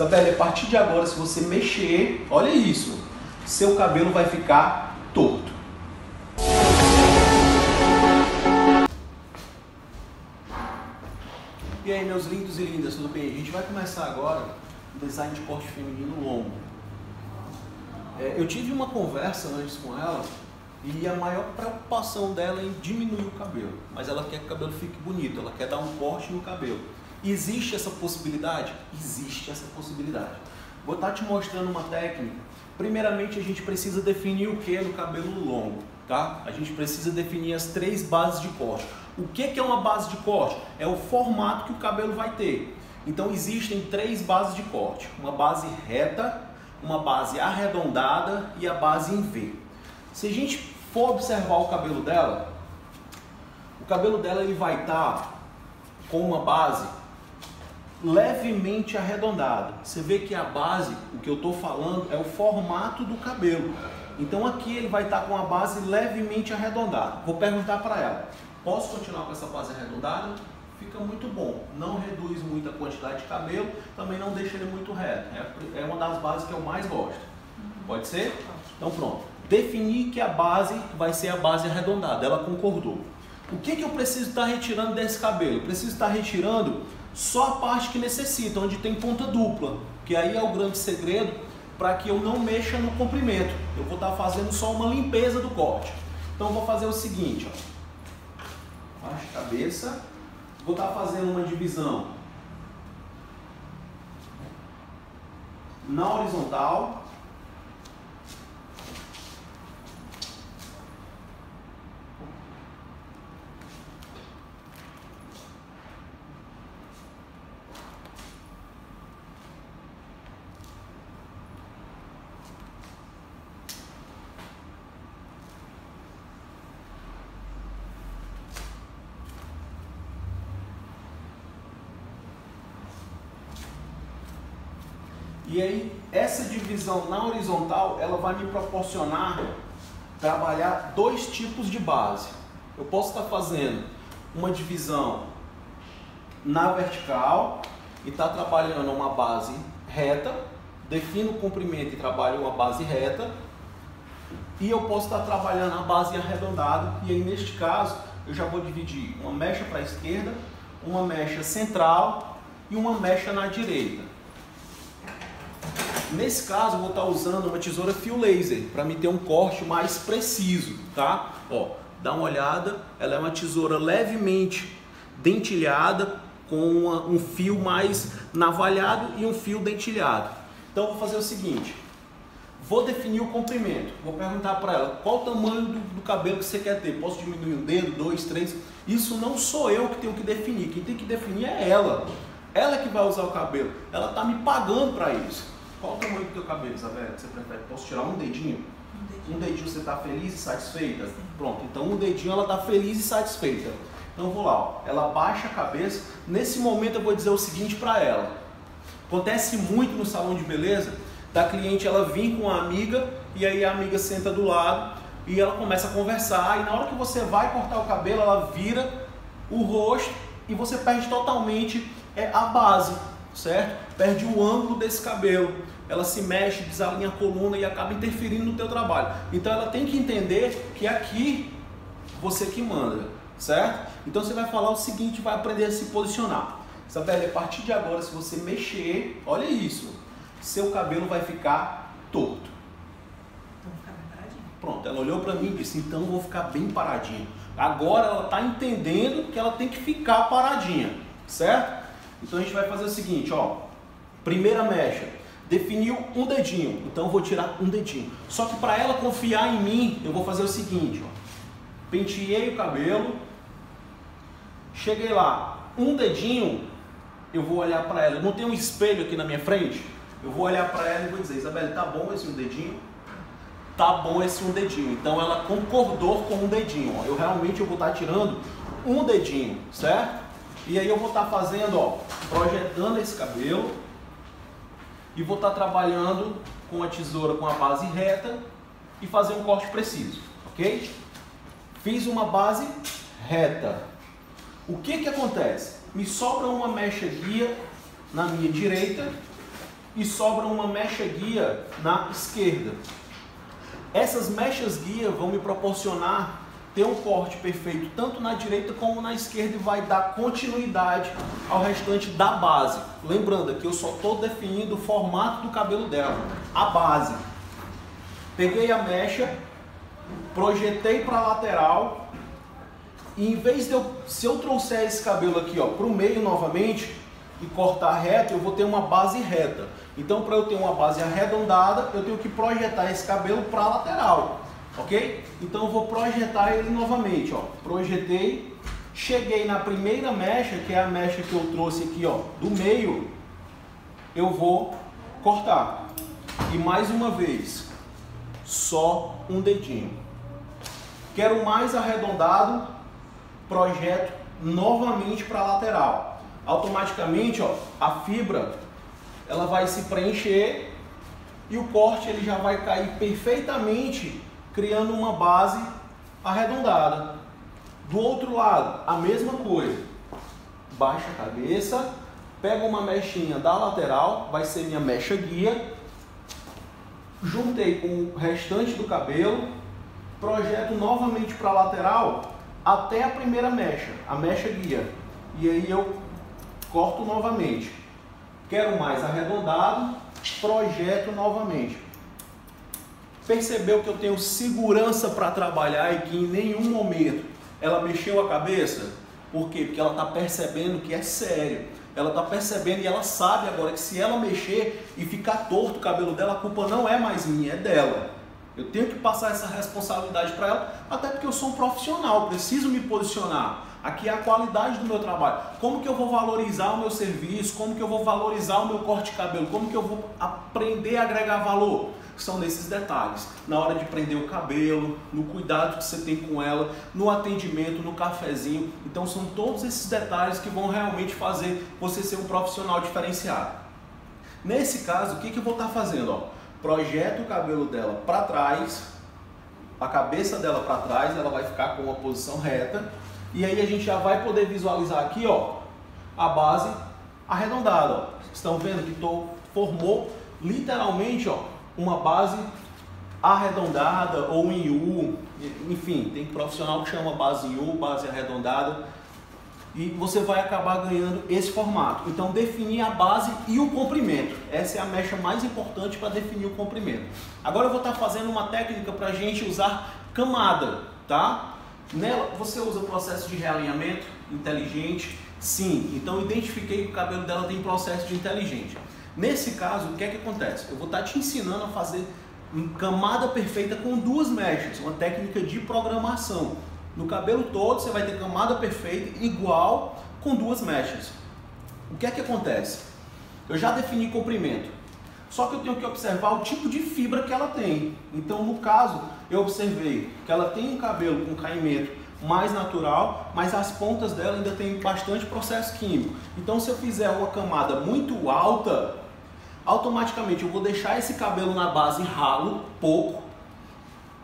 Isabelle, a partir de agora, se você mexer, olha isso, seu cabelo vai ficar torto. E aí, meus lindos e lindas, tudo bem? A gente vai começar agora o design de corte feminino longo. Eu tive uma conversa antes com ela e a maior preocupação dela é em diminuir o cabelo. Mas ela quer que o cabelo fique bonito, ela quer dar um corte no cabelo. Existe essa possibilidade? Existe essa possibilidade. Vou estar te mostrando uma técnica. Primeiramente, a gente precisa definir o que no cabelo longo, tá? A gente precisa definir as 3 bases de corte. O que é uma base de corte? É o formato que o cabelo vai ter. Então, existem 3 bases de corte. Uma base reta, uma base arredondada e a base em V. Se a gente for observar o cabelo dela ele vai estar com uma base levemente arredondada. Você vê que a base, o que eu estou falando, é o formato do cabelo. Então aqui ele vai estar com a base levemente arredondada. Vou perguntar para ela, posso continuar com essa base arredondada? Fica muito bom. Não reduz muito a quantidade de cabelo, também não deixa ele muito reto. É uma das bases que eu mais gosto. Pode ser? Então pronto. Definir que a base vai ser a base arredondada. Ela concordou. O que eu preciso estar retirando desse cabelo? Eu preciso estar retirando só a parte que necessita, onde tem ponta dupla, que aí é o grande segredo para que eu não mexa no comprimento. Eu vou estar fazendo só uma limpeza do corte. Então eu vou fazer o seguinte, ó. Baixa a cabeça, vou estar fazendo uma divisão na horizontal, e aí essa divisão na horizontal ela vai me proporcionar trabalhar 2 tipos de base. Eu posso estar fazendo uma divisão na vertical e estar trabalhando uma base reta, defino o comprimento e trabalho uma base reta, e eu posso estar trabalhando a base arredondada, e aí neste caso eu já vou dividir uma mecha para a esquerda, uma mecha central e uma mecha na direita. Nesse caso, eu vou estar usando uma tesoura fio laser para me ter um corte mais preciso, tá? Ó, dá uma olhada, ela é uma tesoura levemente dentilhada, com um fio mais navalhado e um fio dentilhado. Então, eu vou fazer o seguinte, vou definir o comprimento, vou perguntar para ela qual o tamanho do cabelo que você quer ter, posso diminuir um dedo, 2, 3, isso não sou eu que tenho que definir, quem tem que definir é ela que vai usar o cabelo, ela está me pagando para isso. Qual o tamanho do teu cabelo, Isabelle, que você prefere? Posso tirar um dedinho? Um dedinho você está feliz e satisfeita? Sim. Pronto, então um dedinho ela está feliz e satisfeita. Então eu vou lá, ó. Ela baixa a cabeça. Nesse momento eu vou dizer o seguinte para ela. Acontece muito no salão de beleza, da cliente ela vir com uma amiga e aí a amiga senta do lado e ela começa a conversar e na hora que você vai cortar o cabelo ela vira o rosto e você perde totalmente a base, certo? Perde o ângulo desse cabelo, ela se mexe, desalinha a coluna e acaba interferindo no teu trabalho. Então ela tem que entender que aqui você que manda, certo? Então você vai falar o seguinte, vai aprender a se posicionar. Isabelle, a partir de agora, se você mexer, olha isso, seu cabelo vai ficar torto. Então ficar bem paradinho. Pronto, ela olhou para mim e disse, então eu vou ficar bem paradinho. Agora ela está entendendo que ela tem que ficar paradinha, certo? Então a gente vai fazer o seguinte, ó. Primeira mecha, definiu um dedinho, então eu vou tirar um dedinho. Só que para ela confiar em mim, eu vou fazer o seguinte, ó. Penteei o cabelo, cheguei lá, um dedinho, eu vou olhar para ela. Não tem um espelho aqui na minha frente? Eu vou olhar para ela e vou dizer, Isabelle, tá bom esse um dedinho? Tá bom esse um dedinho. Então ela concordou com um dedinho, ó. Eu vou estar tirando um dedinho, certo? E aí eu vou estar fazendo, ó, projetando esse cabelo e vou estar trabalhando com a tesoura com a base reta e fazer um corte preciso, ok? Fiz uma base reta. O que acontece? Me sobra uma mecha guia na minha direita e sobra uma mecha guia na esquerda. Essas mechas guia vão me proporcionar ter um corte perfeito tanto na direita como na esquerda e vai dar continuidade ao restante da base. Lembrando que eu só estou definindo o formato do cabelo dela, a base. Peguei a mecha, projetei para a lateral e em vez de se eu trouxer esse cabelo aqui para o meio novamente e cortar reto, eu vou ter uma base reta. Então, para eu ter uma base arredondada, eu tenho que projetar esse cabelo para a lateral, ok? Então, eu vou projetar ele novamente, ó. Projetei, cheguei na primeira mecha, que é a mecha que eu trouxe aqui, ó, do meio, eu vou cortar. E mais uma vez, só um dedinho. Quero mais arredondado, projeto novamente para a lateral. Automaticamente, ó, a fibra ela vai se preencher e o corte ele já vai cair perfeitamente, criando uma base arredondada. Do outro lado, a mesma coisa. Baixa a cabeça, pega uma mechinha da lateral, vai ser minha mecha guia. Juntei com o restante do cabelo, projeto novamente para a lateral até a primeira mecha, a mecha guia. E aí eu corto novamente. Quero mais arredondado, projeto novamente. Percebeu que eu tenho segurança para trabalhar e que em nenhum momento ela mexeu a cabeça? Por quê? Porque ela está percebendo que é sério. Ela está percebendo e ela sabe agora que se ela mexer e ficar torto o cabelo dela, a culpa não é mais minha, é dela. Eu tenho que passar essa responsabilidade para ela, até porque eu sou um profissional, preciso me posicionar. Aqui é a qualidade do meu trabalho. Como que eu vou valorizar o meu serviço? Como que eu vou valorizar o meu corte de cabelo? Como que eu vou aprender a agregar valor? São nesses detalhes. Na hora de prender o cabelo, no cuidado que você tem com ela, no atendimento, no cafezinho. Então são todos esses detalhes que vão realmente fazer você ser um profissional diferenciado. Nesse caso, o que eu vou estar fazendo? Ó, projeto o cabelo dela para trás, a cabeça dela para trás, ela vai ficar com uma posição reta. E aí a gente já vai poder visualizar aqui, ó, a base arredondada, ó. Estão vendo que formou literalmente, ó, uma base arredondada ou em U, enfim, tem profissional que chama base em U, base arredondada, e você vai acabar ganhando esse formato. Então definir a base e o comprimento, essa é a mecha mais importante para definir o comprimento. Agora eu vou estar fazendo uma técnica para a gente usar camada, tá? Nela você usa o processo de realinhamento inteligente? Sim, então identifiquei que o cabelo dela tem processo de inteligente. Nesse caso, o que é que acontece? Eu vou estar te ensinando a fazer camada perfeita com duas mechas, uma técnica de programação. No cabelo todo você vai ter camada perfeita igual com duas mechas. O que é que acontece? Eu já defini comprimento, só que eu tenho que observar o tipo de fibra que ela tem. Então, no caso, eu observei que ela tem um cabelo com caimento mais natural, mas as pontas dela ainda tem bastante processo químico. Então, se eu fizer uma camada muito alta, automaticamente eu vou deixar esse cabelo na base ralo, pouco,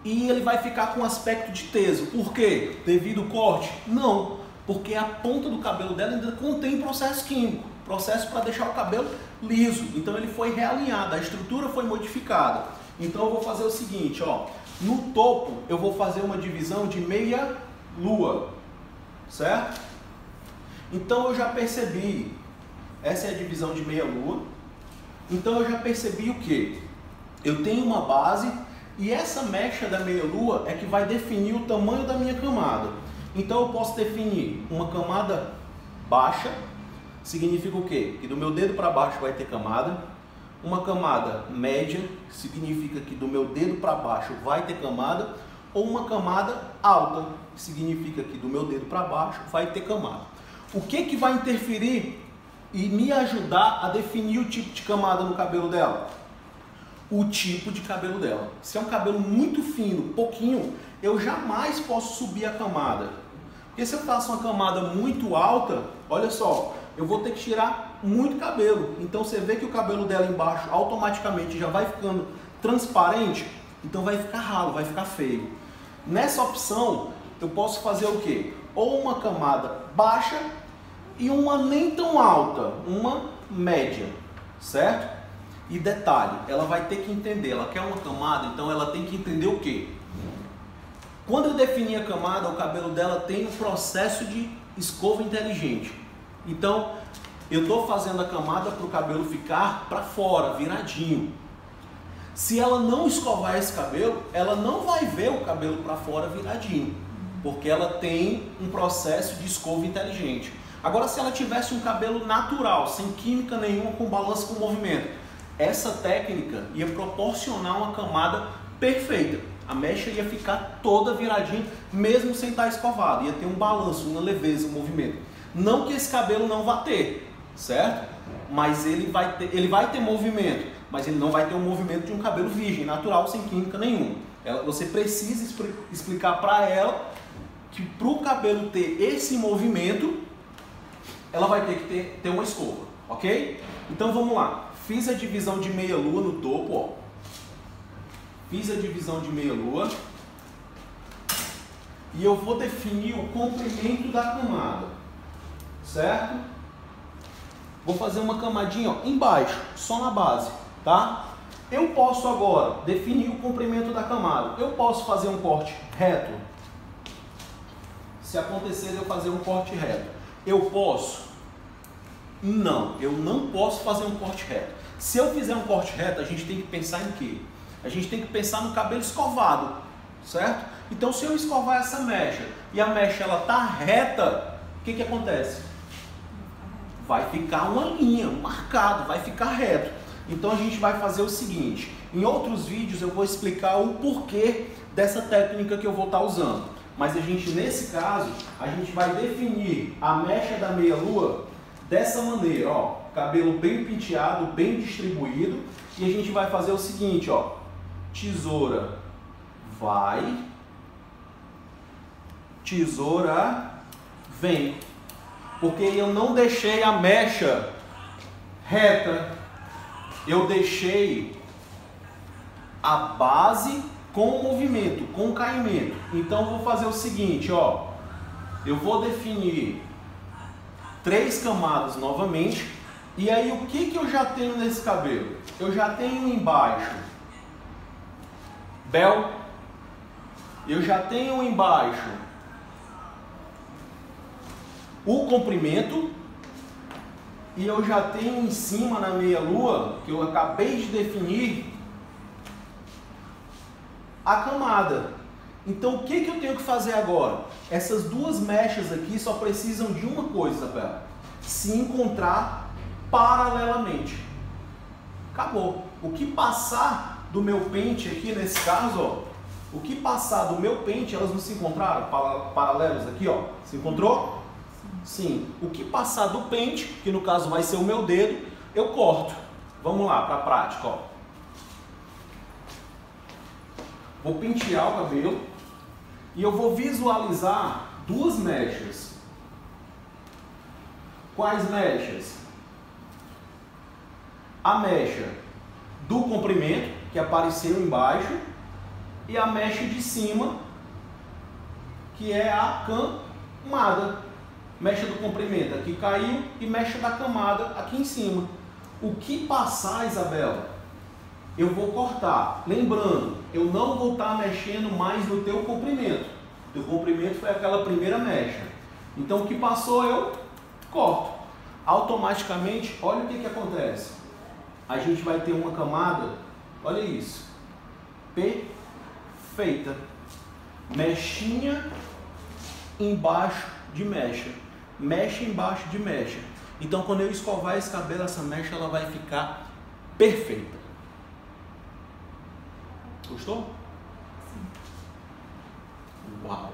e ele vai ficar com aspecto de teso. Por quê? Devido ao corte? Não, porque a ponta do cabelo dela ainda contém processo químico, processo para deixar o cabelo liso. Então ele foi realinhado, a estrutura foi modificada. Então eu vou fazer o seguinte, ó, no topo eu vou fazer uma divisão de meia lua, certo? Então eu já percebi, essa é a divisão de meia lua. Então eu já percebi o que? Eu tenho uma base e essa mecha da meia lua é que vai definir o tamanho da minha camada. Então eu posso definir uma camada baixa, significa o quê? Que do meu dedo para baixo vai ter camada. Uma camada média, significa que do meu dedo para baixo vai ter camada. Ou uma camada alta, significa que do meu dedo para baixo vai ter camada. O que vai interferir e me ajudar a definir o tipo de camada no cabelo dela? O tipo de cabelo dela. Se é um cabelo muito fino, pouquinho, eu jamais posso subir a camada. Porque se eu faço uma camada muito alta, olha só, eu vou ter que tirar muito cabelo. Então você vê que o cabelo dela embaixo automaticamente já vai ficando transparente, então vai ficar ralo, vai ficar feio. Nessa opção, eu posso fazer o quê? Ou uma camada baixa e uma nem tão alta, uma média, certo? E detalhe, ela vai ter que entender, ela quer uma camada, então ela tem que entender o quê? Quando eu definir a camada, o cabelo dela tem um processo de escova inteligente. Então, eu estou fazendo a camada para o cabelo ficar para fora, viradinho. Se ela não escovar esse cabelo, ela não vai ver o cabelo para fora viradinho, porque ela tem um processo de escova inteligente. Agora, se ela tivesse um cabelo natural, sem química nenhuma, com balanço com movimento, essa técnica ia proporcionar uma camada perfeita. A mecha ia ficar toda viradinha, mesmo sem estar escovada. Ia ter um balanço, uma leveza, um movimento. Não que esse cabelo não vá ter, certo? Mas ele vai ter movimento, mas ele não vai ter um movimento de um cabelo virgem, natural, sem química nenhuma. Você precisa explicar para ela que para o cabelo ter esse movimento, ela vai ter que ter uma escova, ok? Então vamos lá. Fiz a divisão de meia lua no topo, ó. Fiz a divisão de meia lua. E eu vou definir o comprimento da camada, certo? Vou fazer uma camadinha, ó, embaixo, só na base, tá? Eu posso agora definir o comprimento da camada. Eu posso fazer um corte reto. Se acontecer de eu fazer um corte reto, eu posso? Não, eu não posso fazer um corte reto. Se eu fizer um corte reto, a gente tem que pensar em quê? A gente tem que pensar no cabelo escovado, certo? Então, se eu escovar essa mecha e a mecha ela tá reta, o que acontece? Vai ficar uma linha, um marcado, vai ficar reto. Então, a gente vai fazer o seguinte: em outros vídeos eu vou explicar o porquê dessa técnica que eu vou estar usando. Mas nesse caso, a gente vai definir a mecha da meia-lua dessa maneira, ó, cabelo bem penteado, bem distribuído, e a gente vai fazer o seguinte, ó, tesoura vai, tesoura vem, porque eu não deixei a mecha reta, eu deixei a base com movimento, com caimento. Então eu vou fazer o seguinte, ó, eu vou definir 3 camadas novamente. E aí o que eu já tenho nesse cabelo? Eu já tenho embaixo bel, eu já tenho embaixo o comprimento e eu já tenho em cima na meia-lua, que eu acabei de definir, a camada. Então o que eu tenho que fazer agora? Essas duas mechas aqui só precisam de uma coisa, Isabela: se encontrar paralelamente. Acabou. O que passar do meu pente aqui, nesse caso, ó, o que passar do meu pente, elas não se encontraram? Paralelos aqui, ó. Se encontrou? Sim. O que passar do pente, que no caso vai ser o meu dedo, eu corto. Vamos lá, para a prática, ó. Vou pentear o cabelo e eu vou visualizar duas mechas. Quais mechas? A mecha do comprimento, que apareceu embaixo, e a mecha de cima, que é a camada. Mecha do comprimento aqui caiu e mecha da camada aqui em cima. O que passar, Isabela, eu vou cortar. Lembrando, eu não vou estar mexendo mais no teu comprimento. O teu comprimento foi aquela primeira mecha. Então o que passou eu corto. Automaticamente, olha o que acontece. A gente vai ter uma camada, olha isso, perfeita. Mechinha embaixo de mecha. Mecha embaixo de mecha. Então quando eu escovar esse cabelo, essa mecha ela vai ficar perfeita. Gostou? Sim. Uau!